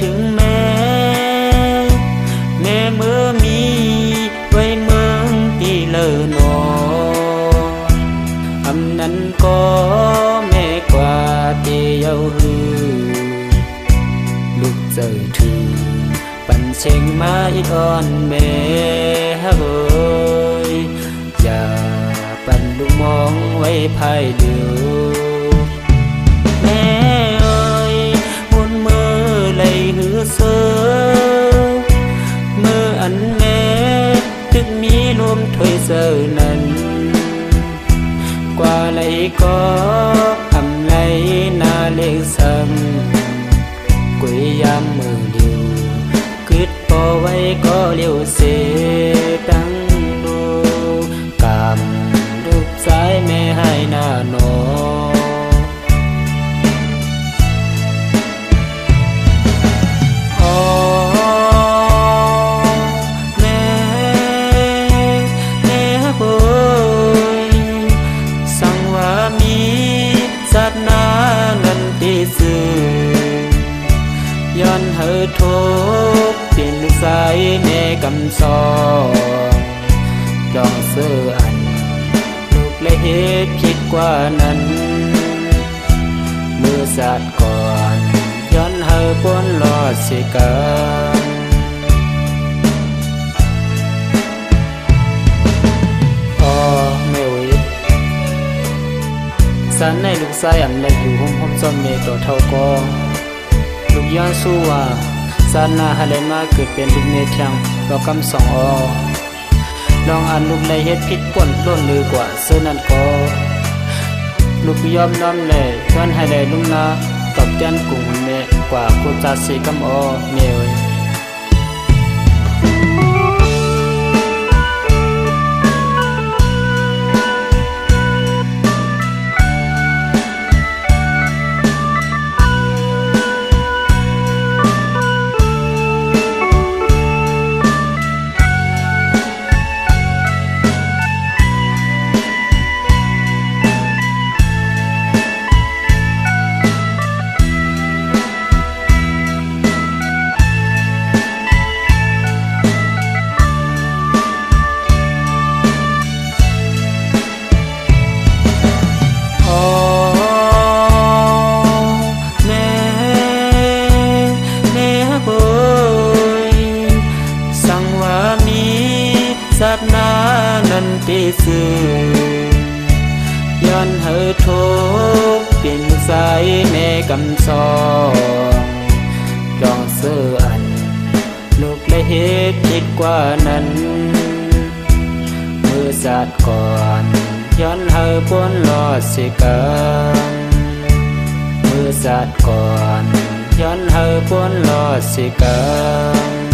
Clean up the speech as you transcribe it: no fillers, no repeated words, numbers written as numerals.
ถึงแม่เมื่อมีไว้เมืองตีเลอหนออำนั้นก็แม่กว่าเตียวหือลูกเจอถือปั่นเชงมาอีอ่อนแม่เฮ้ยอย่าปั่นลูกมองไว้ภายเดียวเมื่ออันแม่ถึงมีรวมถ้วยเซอร์นั้นกว่าไหลก็อำไหลนาเล็กซ้ำกุยยามมือเดียวกึดพอไว้ก็เลี้ยวเสตั้งดูกำรูปสายแม่ให้หน้าหนอย้อนเฮอโทบเป็นลูกสายแม่กำซอลองเสื้ออันลูกเลยเหตุผิดกว่านั้นมือสาดก่อนย้อนเฮอปนรอดเสียกันพ่อแม่วิสันในลูกสายอันเล็กอยู่ห้องจอมเมตัวเท่าก็ลูกย้อนสู้ว่าซานาฮาเลมาเกิดเป็นลูกเมเทียงเรากำสองลองอ่านลูกเลยเฮ็ดผิดป่นล้นลือกว่าเสื้อนั้นก็ลูกยอมน้อมเลยย้อนให้ได้ลุงนาตอบแทนกุ้งเมกว่ากูจะสีกำเมยสัตนานันติสื่อย้อนเฮอโทบเป็นสายแม่กำซองลองเสื้ออันลูกเลยเหตุผิดกว่านั้นมือสาดก่อนย้อนเฮอปนรอดเสียกันมือสาดก่อนย้อนเฮอปนรอดเสียกัน